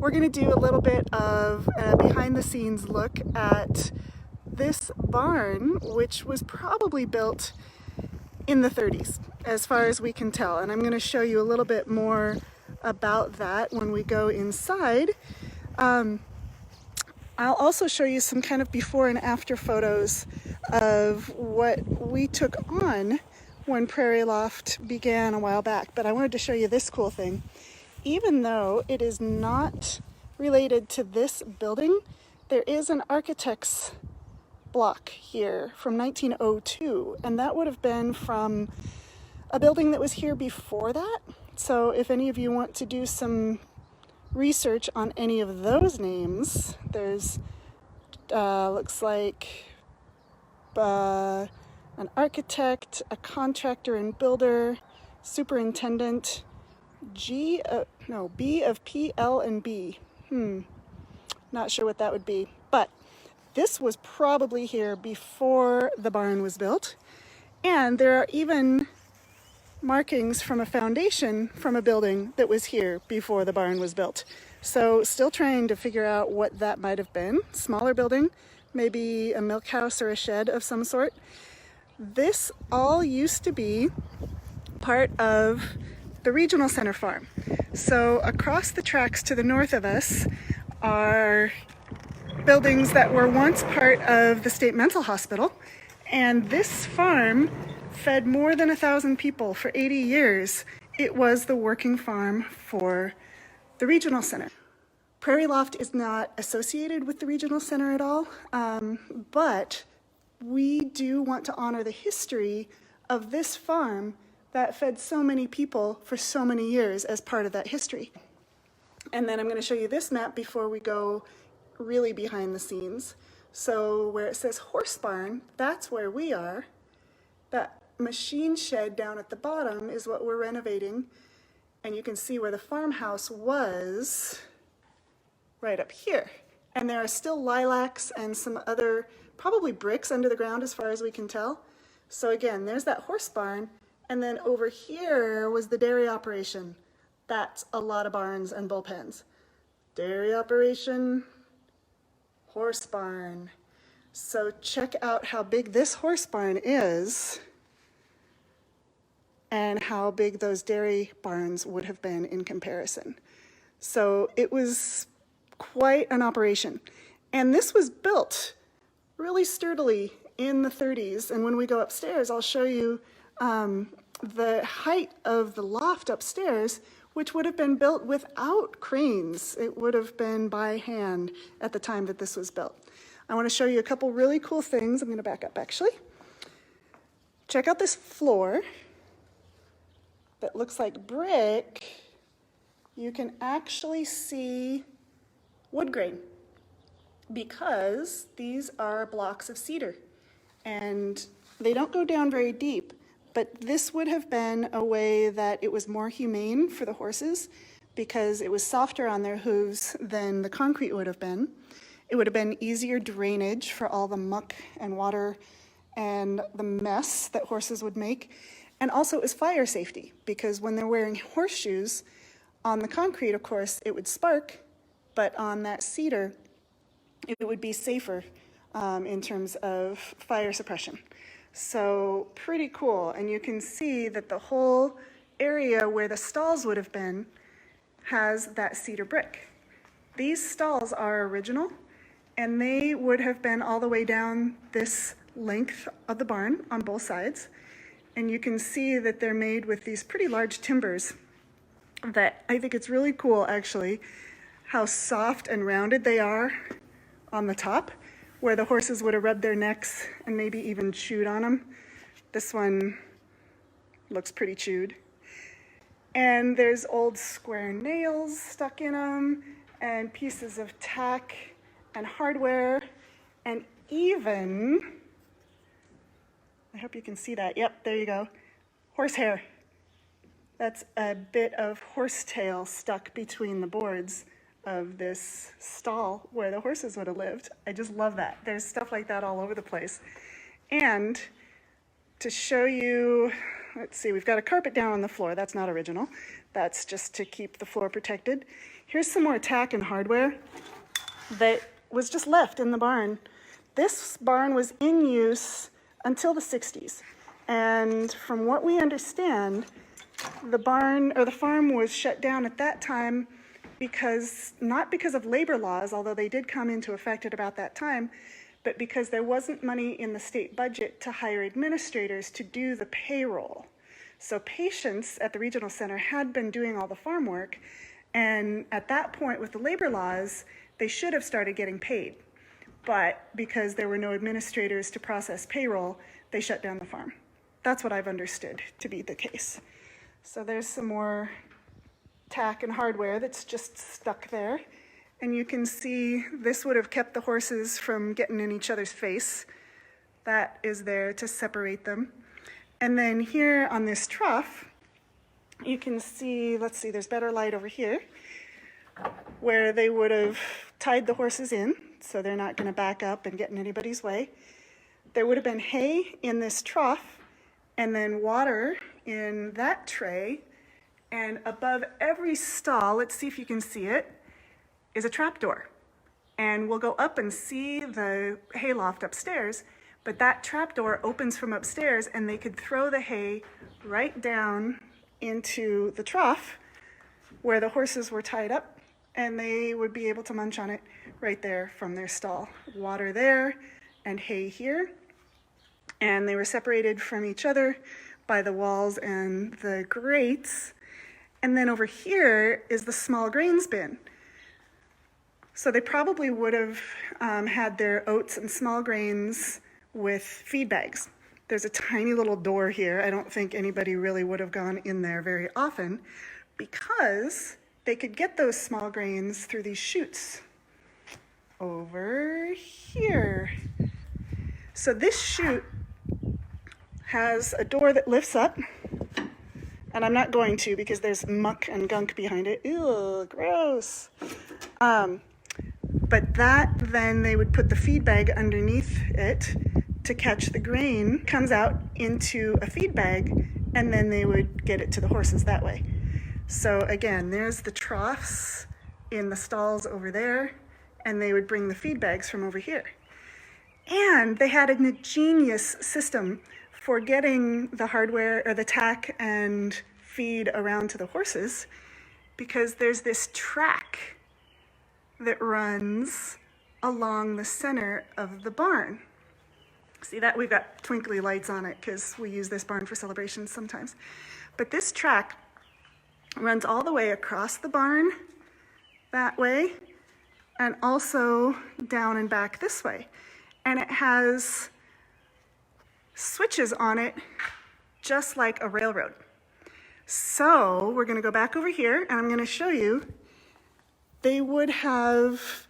we're going to do a little bit of a behind the scenes look at this barn, which was probably built in the 30s, as far as we can tell. And I'm going to show you a little bit more about that when we go inside. I'll also show you some kind of before and after photos of what we took on when Prairie Loft began a while back. But I wanted to show you this cool thing. Even though it is not related to this building, there is an architect's block here from 1902, and that would have been from a building that was here before that. So if any of you want to do some research on any of those names, there's looks like an architect, a contractor and builder, superintendent, B of P, L, and B. Not sure what that would be, but this was probably here before the barn was built. And there are even markings from a foundation from a building that was here before the barn was built. So still trying to figure out what that might have been. Smaller building, maybe a milk house or a shed of some sort. This all used to be part of the regional center farm. So across the tracks to the north of us are buildings that were once part of the state mental hospital, and this farm fed more than 1,000 people for 80 years. It was the working farm for the regional center. Prairie Loft is not associated with the regional center at all, but we do want to honor the history of this farm that fed so many people for so many years as part of that history. And then I'm going to show you this map before we go really behind the scenes. So where it says horse barn, that's where we are. That machine shed down at the bottom is what we're renovating. And you can see where the farmhouse was right up here. And there are still lilacs and some other, probably bricks under the ground as far as we can tell. So again, there's that horse barn. And then over here was the dairy operation. That's a lot of barns and bullpens. Dairy operation, horse barn. So check out how big this horse barn is and how big those dairy barns would have been in comparison. So it was quite an operation. And this was built really sturdily in the 30s. And when we go upstairs, I'll show you the height of the loft upstairs, which would have been built without cranes. It would have been by hand at the time that this was built. I want to show you a couple really cool things. I'm going to back up actually. Check out this floor that looks like brick. You can actually see wood grain because these are blocks of cedar and they don't go down very deep. But this would have been a way that it was more humane for the horses because it was softer on their hooves than the concrete would have been. It would have been easier drainage for all the muck and water and the mess that horses would make. And also it was fire safety because when they're wearing horseshoes on the concrete, of course, it would spark, but on that cedar, it would be safer in terms of fire suppression. So pretty cool. And you can see that the whole area where the stalls would have been has that cedar brick. These stalls are original and they would have been all the way down this length of the barn on both sides. And you can see that they're made with these pretty large timbers that I think it's really cool actually how soft and rounded they are on the top, where the horses would have rubbed their necks and maybe even chewed on them. This one looks pretty chewed. And there's old square nails stuck in them and pieces of tack and hardware and even, I hope you can see that. Yep, there you go. Horsehair. That's a bit of horsetail stuck between the boards of this stall where the horses would have lived. I just love that. There's stuff like that all over the place. And to show you, let's see, we've got a carpet down on the floor. That's not original. That's just to keep the floor protected. Here's some more tack and hardware that was just left in the barn. This barn was in use until the 60s. And from what we understand, the barn or the farm was shut down at that time because, not because of labor laws, although they did come into effect at about that time, but because there wasn't money in the state budget to hire administrators to do the payroll. So patients at the regional center had been doing all the farm work, and at that point with the labor laws, they should have started getting paid. But because there were no administrators to process payroll, they shut down the farm. That's what I've understood to be the case. So there's some more tack and hardware that's just stuck there. And you can see this would have kept the horses from getting in each other's face. That is there to separate them. And then here on this trough, you can see, let's see, there's better light over here, where they would have tied the horses in, so they're not going to back up and get in anybody's way. There would have been hay in this trough, and then water in that tray, and above every stall, let's see if you can see it, is a trapdoor. And we'll go up and see the hay loft upstairs, but that trapdoor opens from upstairs, and they could throw the hay right down into the trough where the horses were tied up, and they would be able to munch on it right there from their stall. Water there and hay here. And they were separated from each other by the walls and the grates. And then over here is the small grains bin. So they probably would have had their oats and small grains with feed bags. There's a tiny little door here. I don't think anybody really would have gone in there very often because they could get those small grains through these chutes over here. So this chute has a door that lifts up, and I'm not going to because there's muck and gunk behind it. Ew, gross. But that, then they would put the feed bag underneath it to catch the grain, comes out into a feed bag, and then they would get it to the horses that way. So again, there's the troughs in the stalls over there, and they would bring the feed bags from over here. And they had an ingenious system for getting the hardware or the tack and feed around to the horses, because there's this track that runs along the center of the barn. See that? We've got twinkly lights on it because we use this barn for celebrations sometimes. But this track runs all the way across the barn that way, and also down and back this way. And it has switches on it just like a railroad. So we're going to go back over here, and I'm going to show you. They would have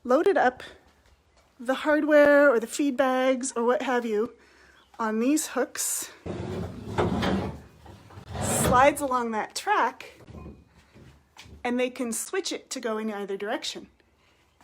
loaded up the hardware or the feed bags or what have you on these hooks, slides along that track, and they can switch it to go in either direction.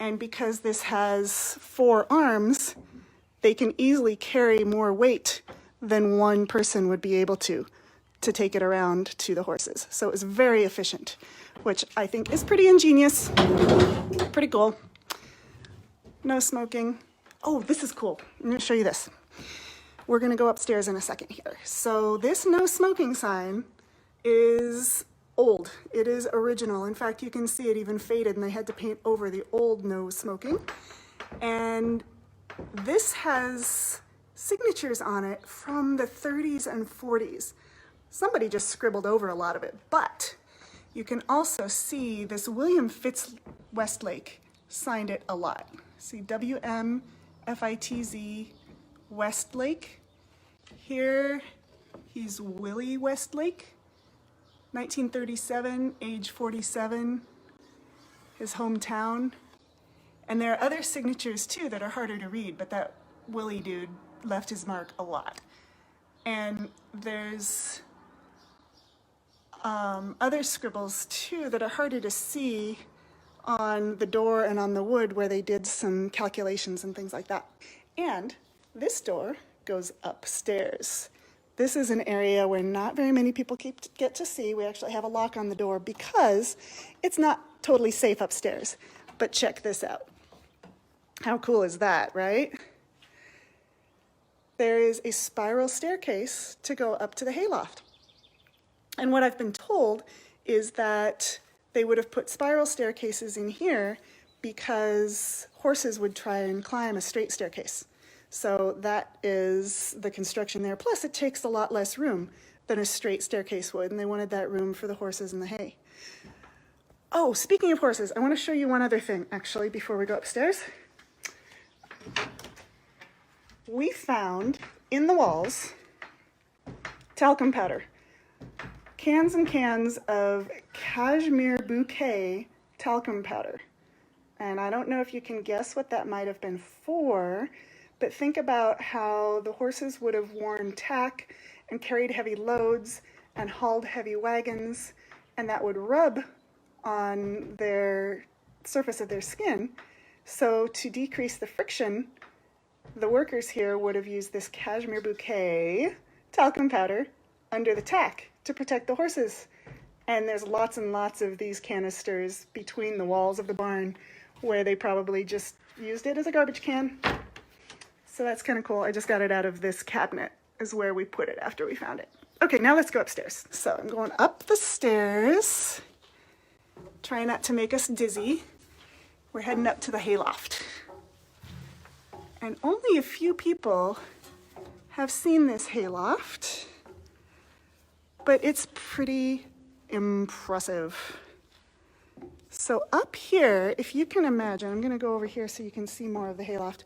And because this has 4 arms, they can easily carry more weight than one person would be able to take it around to the horses. So it was very efficient, which I think is pretty ingenious, pretty cool. No smoking. Oh, this is cool. I'm going to show you this. We're going to go upstairs in a second here. So this no smoking sign is old. It is original. In fact, you can see it even faded, and they had to paint over the old no smoking. And this has signatures on it from the 30s and 40s. Somebody just scribbled over a lot of it, but you can also see this William Fitz Westlake signed it a lot. See W-M F-I-T-Z Westlake. Here he's Willie Westlake, 1937, age 47, his hometown. And there are other signatures too that are harder to read, but that Willie dude left his mark a lot. And there's other scribbles too that are harder to see on the door and on the wood where they did some calculations and things like that. And this door goes upstairs. This is an area where not very many people get to see. We actually have a lock on the door because it's not totally safe upstairs. But check this out. How cool is that, right? There is a spiral staircase to go up to the hayloft. And what I've been told is that they would have put spiral staircases in here because horses would try and climb a straight staircase. So that is the construction there. Plus, it takes a lot less room than a straight staircase would, and they wanted that room for the horses and the hay. Oh, speaking of horses, I want to show you one other thing, actually, before we go upstairs. We found in the walls talcum powder. Cans and cans of cashmere bouquet talcum powder. And I don't know if you can guess what that might have been for, but think about how the horses would have worn tack and carried heavy loads and hauled heavy wagons, and that would rub on their surface of their skin. So to decrease the friction, the workers here would have used this cashmere bouquet talcum powder under the tack to protect the horses. And there's lots and lots of these canisters between the walls of the barn where they probably just used it as a garbage can. So that's kind of cool. I just got it out of this cabinet is where we put it after we found it. Okay, now let's go upstairs. So I'm going up the stairs. Try not to make us dizzy. We're heading up to the hayloft. And only a few people have seen this hayloft, but it's pretty impressive. So up here, if you can imagine, I'm going to go over here so you can see more of the hayloft.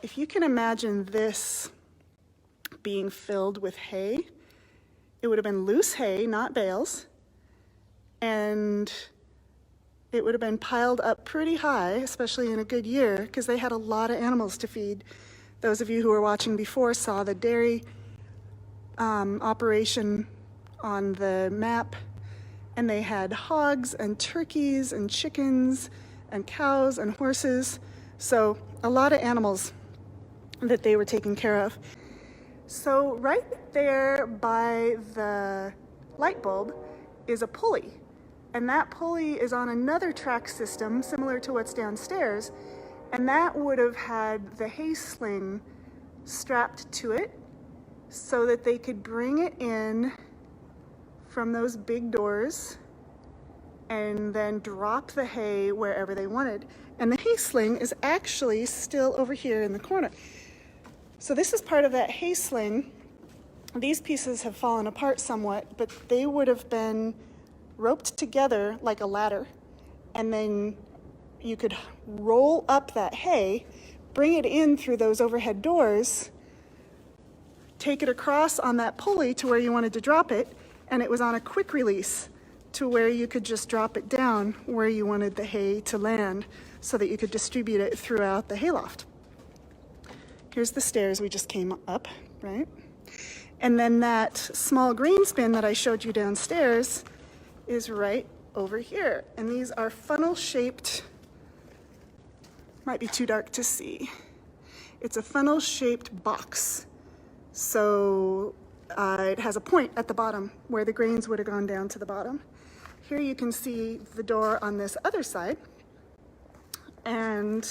If you can imagine this being filled with hay, it would have been loose hay, not bales, and it would have been piled up pretty high, especially in a good year, because they had a lot of animals to feed. Those of you who were watching before saw the dairy operation on the map, and they had hogs and turkeys and chickens and cows and horses. So a lot of animals that they were taking care of. So right there by the light bulb is a pulley. And that pulley is on another track system similar to what's downstairs, and that would have had the hay sling strapped to it so that they could bring it in from those big doors and then drop the hay wherever they wanted. And the hay sling is actually still over here in the corner. So this is part of that hay sling. These pieces have fallen apart somewhat, but they would have been roped together like a ladder, and then you could roll up that hay, bring it in through those overhead doors, take it across on that pulley to where you wanted to drop it, and it was on a quick release to where you could just drop it down where you wanted the hay to land so that you could distribute it throughout the hayloft. Here's the stairs we just came up, right? And then that small grain bin that I showed you downstairs is right over here. And these are funnel-shaped, might be too dark to see. It's a funnel-shaped box. So it has a point at the bottom where the grains would have gone down to the bottom. Here you can see the door on this other side. And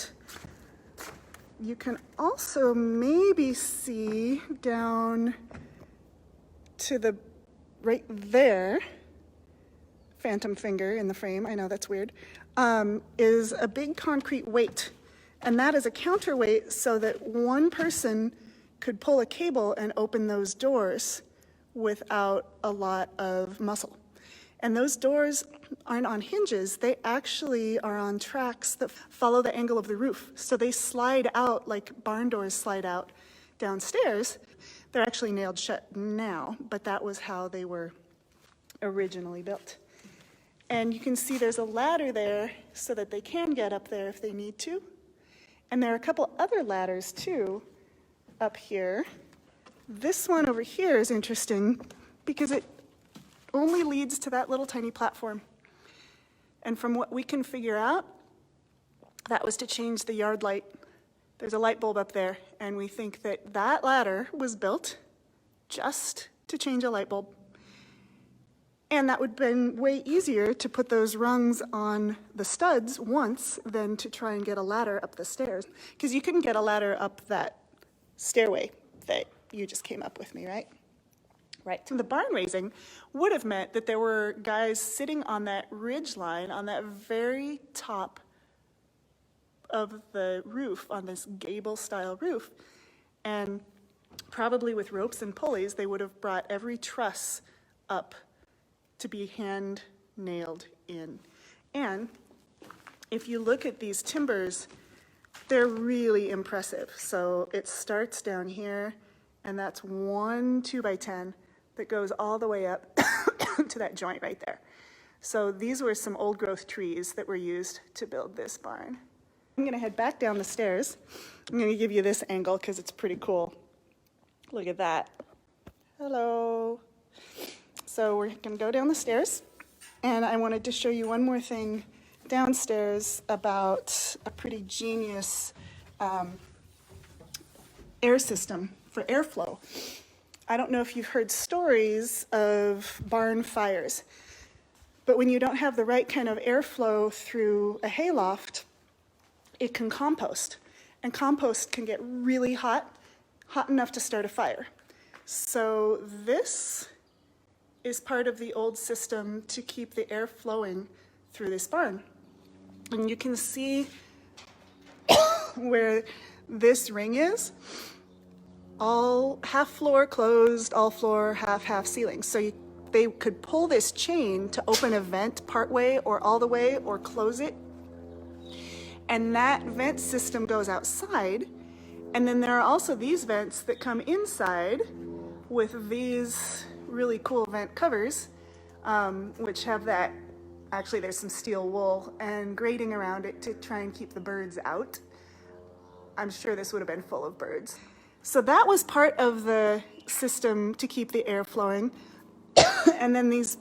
you can also maybe see down to the right there, phantom finger in the frame, I know that's weird, is a big concrete weight. And that is a counterweight so that one person could pull a cable and open those doors without a lot of muscle. And those doors aren't on hinges, they actually are on tracks that follow the angle of the roof. So they slide out like barn doors slide out downstairs. They're actually nailed shut now, but that was how they were originally built. And you can see there's a ladder there so that they can get up there if they need to. And there are a couple other ladders too up here. This one over here is interesting because it only leads to that little tiny platform. And from what we can figure out, that was to change the yard light. There's a light bulb up there, and we think that that ladder was built just to change a light bulb. And that would have been way easier to put those rungs on the studs once than to try and get a ladder up the stairs. Because you couldn't get a ladder up that stairway that you just came up with me, right? Right. The barn raising would have meant that there were guys sitting on that ridge line, on that very top of the roof, on this gable-style roof. And probably with ropes and pulleys, they would have brought every truss up to be hand nailed in. And if you look at these timbers, they're really impressive. So it starts down here, and that's one 2x10 that goes all the way up to that joint right there. So these were some old growth trees that were used to build this barn. I'm gonna head back down the stairs. I'm gonna give you this angle because it's pretty cool. Look at that. Hello. So we're gonna go down the stairs, and I wanted to show you one more thing downstairs about a pretty genius air system for airflow. I don't know if you've heard stories of barn fires, but when you don't have the right kind of airflow through a hayloft, it can compost. And compost can get really hot enough to start a fire. So this is part of the old system to keep the air flowing through this barn. And you can see where this ring is. All half floor closed, all floor half ceiling. So they could pull this chain to open a vent part way or all the way or close it. And that vent system goes outside. And then there are also these vents that come inside with these really cool vent covers, which have that, actually there's some steel wool and grating around it to try and keep the birds out. I'm sure this would have been full of birds. So that was part of the system to keep the air flowing. And then these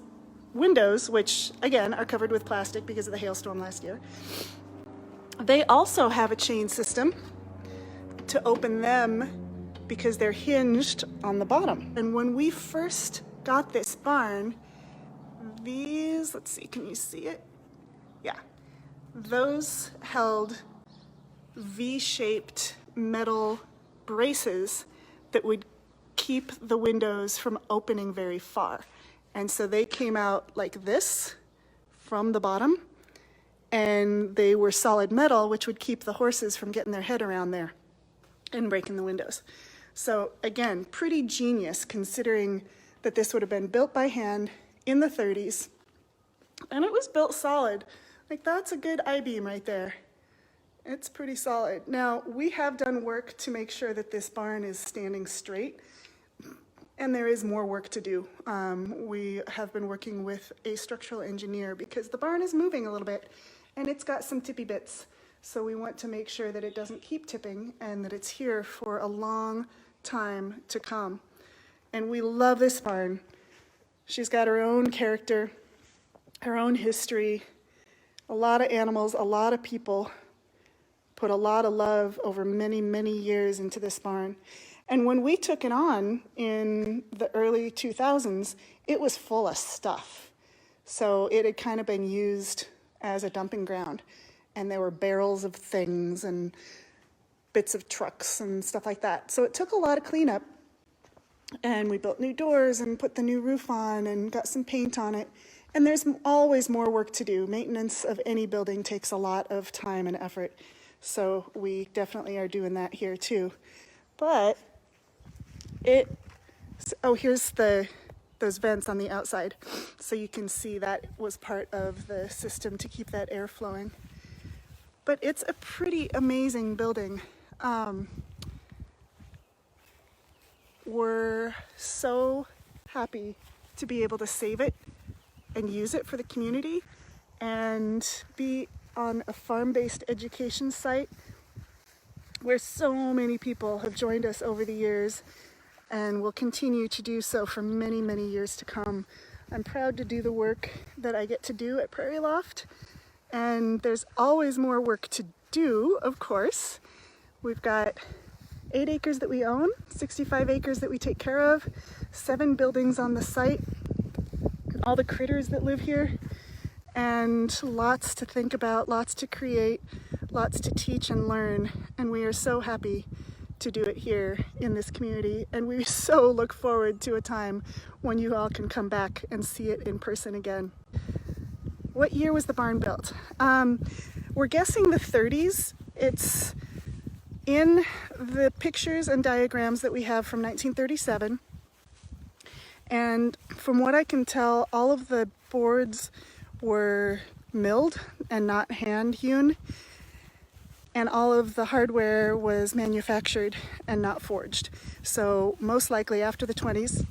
windows, which again are covered with plastic because of the hailstorm last year, they also have a chain system to open them because they're hinged on the bottom. And when we first got this barn, these, let's see, can you see it? Yeah, those held V-shaped metal braces that would keep the windows from opening very far. And so they came out like this from the bottom, and they were solid metal, which would keep the horses from getting their head around there and breaking the windows. So again, pretty genius considering that this would have been built by hand in the 30s, and it was built solid. Like, that's a good I-beam right there. It's pretty solid. Now, we have done work to make sure that this barn is standing straight, and there is more work to do. We have been working with a structural engineer because the barn is moving a little bit, and it's got some tippy bits. So we want to make sure that it doesn't keep tipping and that it's here for a long time to come. And we love this barn. She's got her own character, her own history, a lot of animals, a lot of people. Put a lot of love over many, many years into this barn. And when we took it on in the early 2000s, it was full of stuff. So it had kind of been used as a dumping ground. And there were barrels of things and bits of trucks and stuff like that. So it took a lot of cleanup. And we built new doors and put the new roof on and got some paint on it. And there's always more work to do. Maintenance of any building takes a lot of time and effort. So we definitely are doing that here too. But here's those vents on the outside. So you can see that was part of the system to keep that air flowing. But it's a pretty amazing building. We're so happy to be able to save it and use it for the community and be on a farm-based education site where so many people have joined us over the years and will continue to do so for many, many years to come. I'm proud to do the work that I get to do at Prairie Loft, and there's always more work to do, of course. We've got 8 acres that we own, 65 acres that we take care of, 7 buildings on the site, all the critters that live here, and lots to think about, lots to create, lots to teach and learn. And we are so happy to do it here in this community. And we so look forward to a time when you all can come back and see it in person again. What year was the barn built? We're guessing the 30s. It's in the pictures and diagrams that we have from 1937. And from what I can tell, all of the boards were milled and not hand hewn. And all of the hardware was manufactured and not forged. So most likely after the 20s,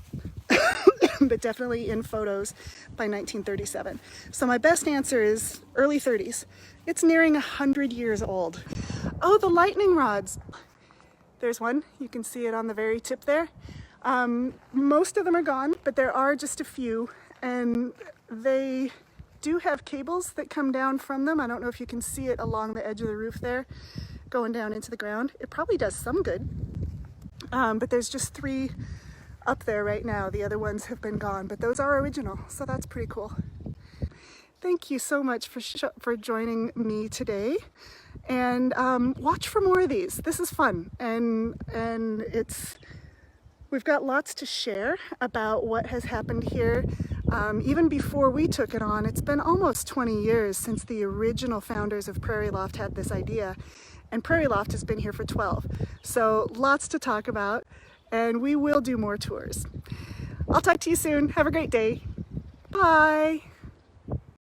but definitely in photos by 1937. So my best answer is early 30s. It's nearing 100 years old. Oh, the lightning rods. There's one. You can see it on the very tip there. Most of them are gone, but there are just a few, and they do have cables that come down from them. I don't know if you can see it along the edge of the roof there, going down into the ground. It probably does some good, but there's just 3 up there right now. The other ones have been gone, but those are original, so that's pretty cool. Thank you so much for joining me today, and watch for more of these. This is fun, and we've got lots to share about what has happened here. Even before we took it on, it's been almost 20 years since the original founders of Prairie Loft had this idea, and Prairie Loft has been here for 12. So lots to talk about, and we will do more tours. I'll talk to you soon. Have a great day. Bye.